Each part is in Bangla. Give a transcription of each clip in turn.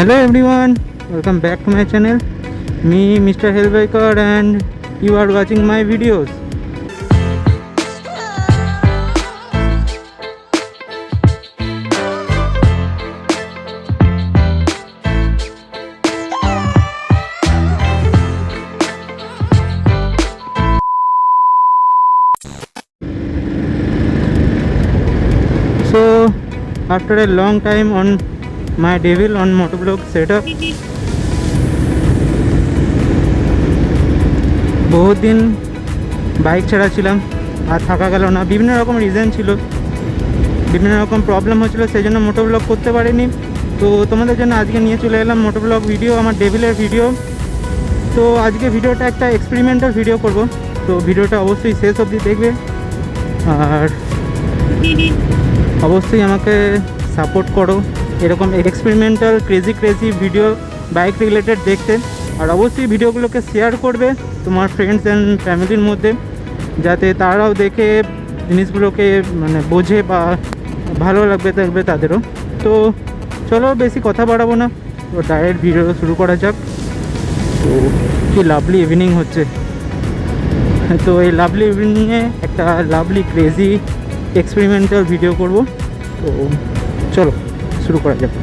Hello everyone, welcome back to my channel. Me Mr. Hellbiker and you are watching my videos. So after a long time on my devil on motovlog setup, বহুত দিন বাইক ছাড়া ছিলাম আর থাকা গেল না, বিভিন্ন রকম রিজন ছিল, বিভিন্ন রকম প্রবলেম হচ্ছিলো, সেই জন্য মোটোব্লগ করতে পারিনি। তো তোমাদের জন্য আজকে নিয়ে চলে এলাম মোটোব্লগ ভিডিও, আমার ডেভিলের ভিডিও। তো আজকে ভিডিওটা একটা এক্সপেরিমেন্টাল ভিডিও করব, তো ভিডিওটা অবশ্যই শেষ অবধি দেখবে আর অবশ্যই আমাকে সাপোর্ট করো এরকম experimental crazy video bike related দেখতে। আর অবশ্যই ভিডিওগুলোকে শেয়ার করবে তোমার ফ্রেন্ডস অ্যান্ড ফ্যামিলির মধ্যে, যাতে তারাও দেখে জিনিসগুলোকে মানে বোঝে বা ভালো লাগবে তাদেরও। তো চলো বেশি কথা বাড়াবো না, তো ডাইরেক্ট ভিডিও শুরু করা যাক। তো কি লাভলি ইভিনিং হচ্ছে, তো এই লাভলি ইভিনিংয়ে একটা লাভলি ক্রেজি এক্সপেরিমেন্টাল ভিডিও করব। তো চলো শুরু করা যাক।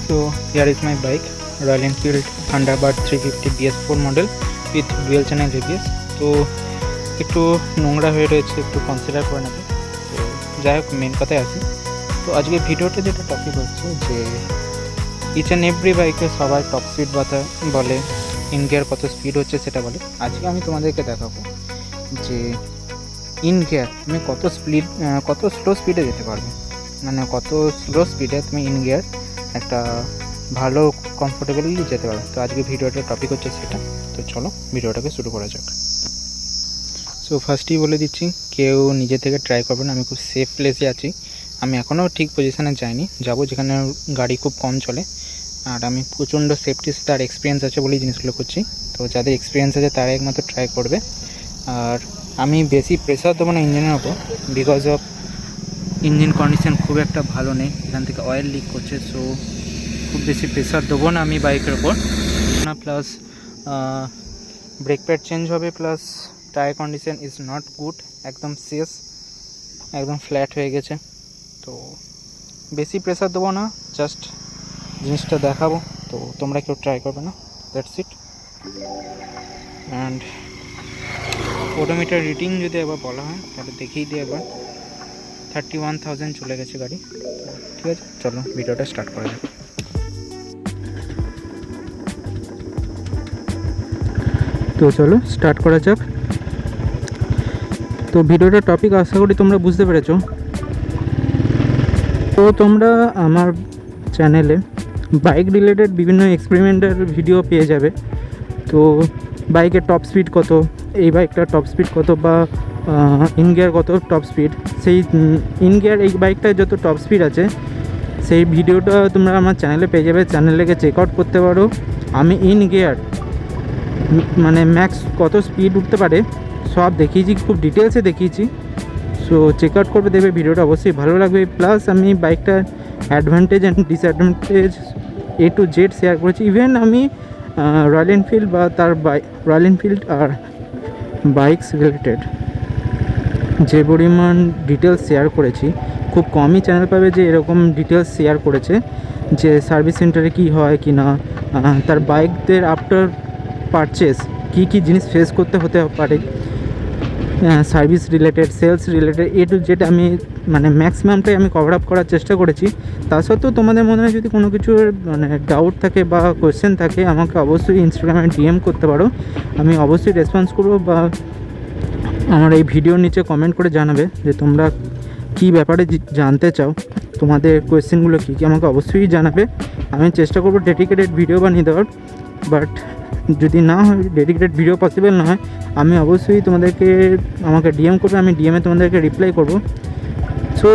So here is my bike, Royal Enfield Thunderbird 350 BS4 model with dual channel ABS। তো একটু নোংরা হয়ে রয়েছে, একটু কনসিডার করে নেবে। তো যাই হোক, মেন কথায় আসি। তো আজকে ভিডিওটা যেটা টপিক হচ্ছে যে ইচ অ্যান্ড এভরি বাইকে সবাই টপ স্পিড বলে, ইন গিয়ার কত স্পিড হচ্ছে সেটা বলে। আজকে আমি তোমাদেরকে দেখাবো যে ইন গিয়ার তুমি কত স্লো স্পিডে যেতে পারবে, মানে কত স্লো স্পিডে তুমি ইন গিয়ার একটা ভালো কমফোর্টেবলি যেতে পারবে। তো আজকে ভিডিওটার টপিক হচ্ছে সেটা। তো চলো ভিডিওটাকে শুরু করা যাক। সো ফার্স্টেই বলে দিচ্ছি, কেউ নিজে থেকে ট্রাই করবে না। আমি খুব সেফ প্লেসে আছি, আমি এখনও ঠিক পজিশানে যাইনি, যাবো যেখানে গাড়ি খুব কম চলে। আর আমি প্রচণ্ড সেফটি তার এক্সপিরিয়েন্স আছে বলেই জিনিসগুলো করছি। তো যাদের এক্সপিরিয়েন্স আছে তারা একমাত্র ট্রাই করবে। আর আমি বেশি প্রেসার দেবো না ইঞ্জিনের ওপর, বিকজ অফ ইঞ্জিন কন্ডিশন খুব একটা ভালো নেই, এখান থেকে অয়েল লিক করছে। সো খুব বেশি প্রেসার দেবো না আমি বাইকের ওপর না। প্লাস ব্রেক প্যাড চেঞ্জ হবে, plus tyre condition is not good, একদম শেষ, একদম ফ্ল্যাট হয়ে গেছে। তো বেশি প্রেসার দেবো না, জাস্ট জিনিসটা দেখাবো। তো তোমরা কেউ ট্রাই করবে না, that's it. And odometer reading যদি একবার বলা হয় তাহলে দেখিয়ে দিই একবার, 31,000 চলে গেছে গাড়ি। ঠিক আছে, চলো ভিডিওটা স্টার্ট করা যাক। তো চলো স্টার্ট করা যাক। তো ভিডিওটার টপিক আশা করি তোমরা বুঝতে পেরেছো। তো তোমরা আমার চ্যানেলে বাইক রিলেটেড বিভিন্ন এক্সপেরিমেন্টাল ভিডিও পেয়ে যাবে। তো বাইকের টপ স্পিড কত, এই বাইকটার টপ স্পিড কত, বা ইন গিয়ার কত টপ স্পিড, সেই ইন গিয়ার এই বাইকটার যত টপ স্পিড আছে সেই ভিডিওটা তোমরা আমার চ্যানেলে পেয়ে যাবে। চ্যানেলেকে চেক আউট করতে পারো। আমি ইন গিয়ার মানে ম্যাক্স কত স্পিড উঠতে পারে সব দেখিয়েছি, খুব ডিটেলসে দেখিয়েছি। সো চেক আউট করবে, দেবে ভিডিওটা অবশ্যই ভালো লাগবে। প্লাস আমি বাইকটার advantage and disadvantage A to Z share করেছি। ইভেন আমি রয়্যাল এনফিল্ড বা তার রয়্যাল এনফিল্ড আর বাইকস রিলেটেড যে পরিমাণ ডিটেলস শেয়ার করেছি, খুব কমই চ্যানেল পাবে যে এরকম ডিটেলস শেয়ার করেছে, যে সার্ভিস সেন্টারে কী হয় কি না, তার বাইকদের আফটার পারচেস কী জিনিস ফেস করতে হতে পারে, service related, sales related, A to Z আমি মানে ম্যাক্সিমামটাই আমি কভার আপ করার চেষ্টা করেছি। তা সত্ত্বেও তোমাদের মনে হয় যদি কোনো কিছুর মানে ডাউট থাকে বা কোয়েশ্চেন থাকে, আমাকে অবশ্যই ইনস্টাগ্রামে DM করতে পারো, আমি অবশ্যই রেসপন্স করবো। বা আমার এই ভিডিওর নিচে কমেন্ট করে জানাবে যে তোমরা কী ব্যাপারে জানতে চাও, তোমাদের কোয়েশ্চেনগুলো কী আমাকে অবশ্যই জানাবে। আমি চেষ্টা করবো ডেডিকেটেড ভিডিও বানিয়ে দেওয়ার, বাট যদি না হয় ডেডিকেটেড ভিডিও পসিবল না হয়, আমি অবশ্যই আমাকে DM করবে, আমি DMে তোমাদেরকে রিপ্লাই করব। So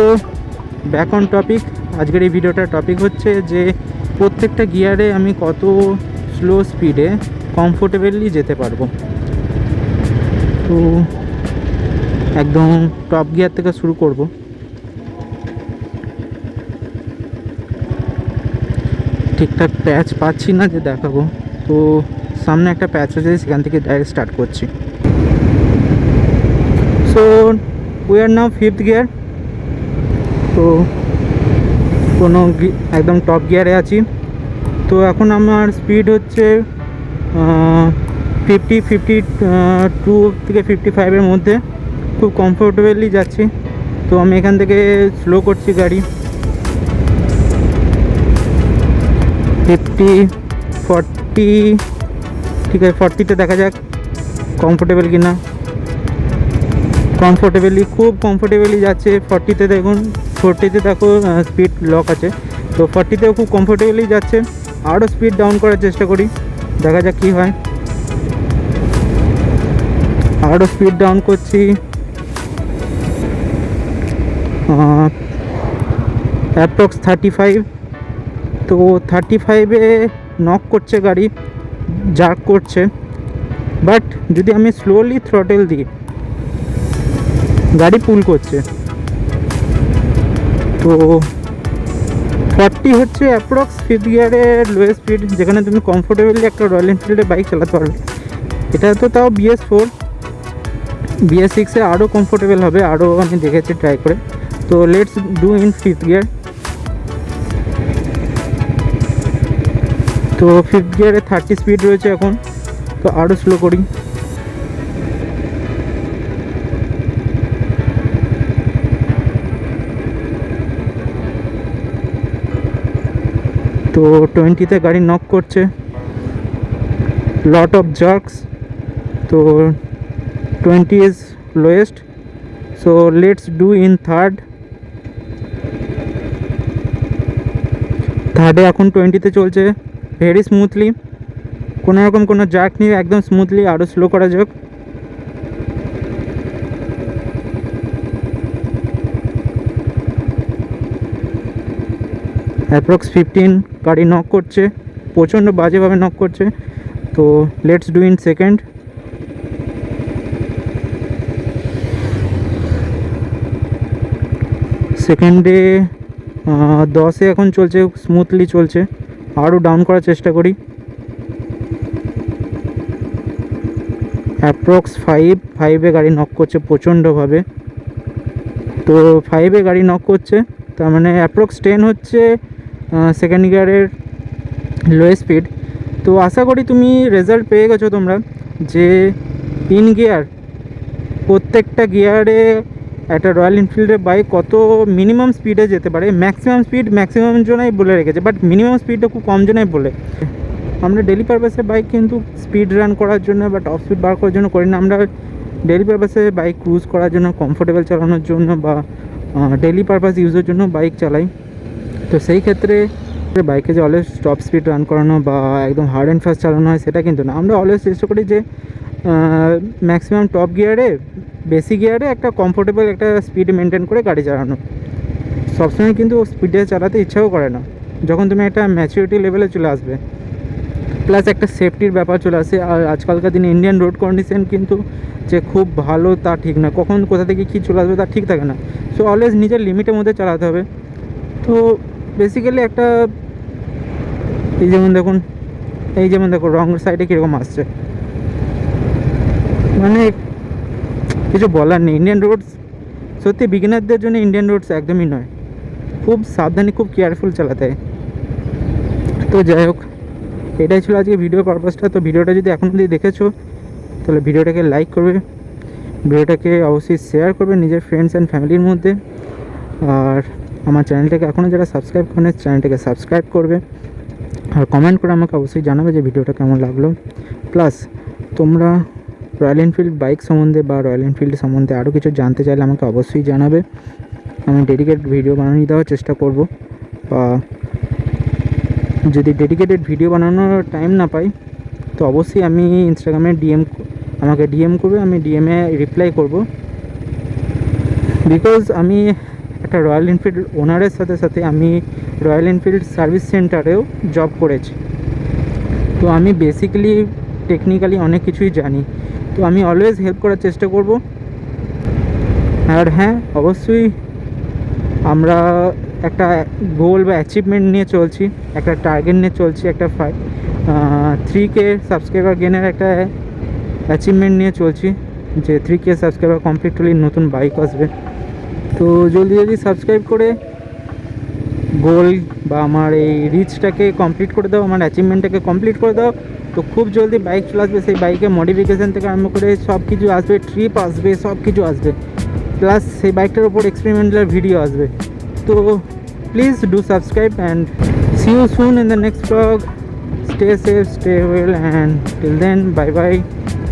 back on topic. আজকের এই ভিডিওটার টপিক হচ্ছে যে প্রত্যেকটা গিয়ারে আমি কত স্লো স্পিডে কমফোর্টেবলি যেতে পারবো। তো একদম টপ গিয়ার থেকে শুরু করব। ঠিকঠাক প্যাচ পাচ্ছি না যে দেখাবো, তো সামনে একটা প্যাচ আছে, সেখান থেকে ডাইরেক্ট স্টার্ট করছি। So we are now 5th gear, তো একদম টপ গিয়ারে আছি। তো এখন আমার স্পিড হচ্ছে 52 থেকে 55-এর মধ্যে, খুব কমফোর্টেবলি যাচ্ছি। তো আমি এখান থেকে স্লো করছি গাড়ি, 40, ঠিক আছে 40-তে দেখা যাক কমফোর্টেবল কিনা। খুব কমফোর্টেবলি যাচ্ছে। 40-তে দেখুন, 40-তে দেখো স্পিড লক আছে, তো 40-তেও খুব কমফোর্টেবলি যাচ্ছে। আরও স্পিড ডাউন করার চেষ্টা করি, দেখা যাক কী হয়। আরও স্পিড ডাউন করছি, অ্যাপ্রক্স 35। তো 35-এ নক করছে গাড়ি, জার্ক করছে, বাট যদি আমি স্লোলি থ্রটেল দিই গাড়ি পুল করছে। তো 40 হচ্ছে অ্যাপ্রক্স 5th গিয়ারের লোয়েস্ট স্পিড, যেখানে তুমি কমফোর্টেবলি একটা রয়্যাল এনফিল্ডের বাইক চালাতে পারবে। এটা তো তাও BS4, BS6-এ আরও কমফোর্টেবল হবে, আরও আমি দেখেছি ট্রাই করে। তো let's do in 5th gear. তো 5th গিয়ারে 30 স্পিড রয়েছে এখন, তো আরও স্লো করি। তো 20-তে গাড়ি নক করছে, লট অফ জার্কস। তো 20 is lowest, so let's do in থার্ডে এখন 20-তে চলছে ভেরি স্মুথলি, কোনো রকম কোনো জার্ক নেই, একদম স্মুথলি। আরও স্লো করা যাক। অ্যাপ্রক্স 15 গাড়ি নক করছে, প্রচণ্ড বাজেভাবে নক করছে। তো লেটস ডু ইন সেকেন্ড। সেকেন্ডে 10-এ এখন চলছে, স্মুথলি চলছে। আরও ডাউন করার চেষ্টা করি। অ্যাপ্রক্স 5-এ গাড়ি নক করছে প্রচণ্ডভাবে। তো 5-এ গাড়ি নক করছে, তার মানে অ্যাপ্রক্স 10 হচ্ছে সেকেন্ড গিয়ারের লোয়েস্ট স্পিড। তো আশা করি তুমি রেজাল্ট পেয়ে গেছো তোমরা, যে ইন গিয়ার প্রত্যেকটা গিয়ারে একটা রয়্যাল এনফিল্ডের বাইক কত মিনিমাম স্পিডে যেতে পারে। ম্যাক্সিমাম স্পিড ম্যাক্সিমাম জনাই বলে রেখেছে, বাট মিনিমাম স্পিডটা খুব কম জনাই বলে। আমরা ডেলি পারপাসে বাইক কিন্তু স্পিড রান করার জন্য বা টপ স্পিড বার করার জন্য করি না, আমরা ডেলি পারপাসে বাইক ক্রুজ করার জন্য, কমফোর্টেবল চালানোর জন্য বা ডেলি পারপাস ইউজের জন্য বাইক চালাই। তো সেই ক্ষেত্রে বাইকে যে অলওয়েজ টপ স্পিড রান করানো বা একদম হার্ড অ্যান্ড ফাস্ট চালানো হয় সেটা কিন্তু না। আমরা অলওয়েজ চেষ্টা করি যে ম্যাক্সিমাম টপ গিয়ারে, বেসিক গিয়ারে একটা কমফোর্টেবল একটা স্পিড মেনটেন করে গাড়ি চালানো। সবসময় কিন্তু স্পিডে চালাতে ইচ্ছাও করে না, যখন তুমি একটা ম্যাচুরিটি লেভেলে চলে আসবে, প্লাস একটা সেফটির ব্যাপার চলে আসে। আর আজকালকার দিনে ইন্ডিয়ান রোড কন্ডিশন কিন্তু যে খুব ভালো তা ঠিক না, কখন কোথা থেকে কী চলে আসবে তা ঠিক থাকে না। সো অলওয়েজ নিজের লিমিটের মধ্যে চালাতে হবে। তো বেসিক্যালি একটা এই যেমন দেখো রং সাইডে কীরকম আসছে, মানে কিছু বলার নেই। ইন্ডিয়ান রোডস সত্যি বিগিনারদের জন্য ইন্ডিয়ান রোডস একদমই নয়, খুব সাবধানে খুব কেয়ারফুল চালাতে হয়। তো যাই হোক, এটাই ছিল আজকে ভিডিও পারপাসটা। তো ভিডিওটা যদি এখন অবধি দেখেছো তাহলে ভিডিওটাকে লাইক করবে, ভিডিওটাকে অবশ্যই শেয়ার করবে নিজের ফ্রেন্ডস অ্যান্ড ফ্যামিলির মধ্যে। আর আমার চ্যানেলটাকে এখনও যারা সাবস্ক্রাইব করেন চ্যানেলটাকে সাবস্ক্রাইব করবে, আর কমেন্ট করে আমাকে অবশ্যই জানাবে যে ভিডিওটা কেমন লাগলো। প্লাস তোমরা রয়্যাল এনফিল্ড বাইক সম্বন্ধে বা রয়্যাল এনফিল্ড সম্বন্ধে আরও কিছু জানতে চাইলে আমাকে অবশ্যই জানাবে, আমি ডেডিকেটেড ভিডিও বানিয়ে দেওয়ার চেষ্টা করব। বা যদি ডেডিকেটেড ভিডিও বানানোর টাইম না পাই তো অবশ্যই আমি ইনস্টাগ্রামে আমাকে ডিএম করবে, আমি ডিএমে রিপ্লাই করব। বিকজ আমি একটা রয়্যাল এনফিল্ড ওনারের সাথে সাথে আমি রয়্যাল এনফিল্ড সার্ভিস সেন্টারেও জব করেছি। তো আমি বেসিক্যালি টেকনিক্যালি অনেক কিছুই জানি, তো আমি অলওয়েজ হেল্প করার চেষ্টা করব। আর হ্যাঁ, অবশ্যই আমরা একটা গোল বা অ্যাচিভমেন্ট নিয়ে চলছি, একটা টার্গেট নিয়ে চলছি, একটা 3K সাবস্ক্রাইবার গেনের একটা অ্যাচিভমেন্ট নিয়ে চলছি, যে 3K সাবস্ক্রাইবার কমপ্লিট হলে নতুন বাইক আসবে। তো জলদি সাবস্ক্রাইব করে গোল বা আমার এই রিচটাকে কমপ্লিট করে দাও, আমার অ্যাচিভমেন্টটাকে কমপ্লিট করে দাও। তো খুব জলদি বাইক চলে আসবে, সেই বাইকের মডিফিকেশান থেকে আরম্ভ করে সব কিছু আসবে, ট্রিপ আসবে, সব কিছু আসবে, প্লাস সেই বাইকটার ওপর এক্সপেরিমেন্টাল ভিডিও আসবে। তো please do subscribe and see you soon in the next blog. Stay safe, stay well, and till then bye bye.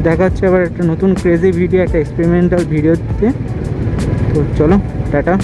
দেখা হচ্ছে আবার একটা নতুন ক্রেজি ভিডিও, একটা এক্সপেরিমেন্টাল ভিডিওতে। তো চলো, টাটা।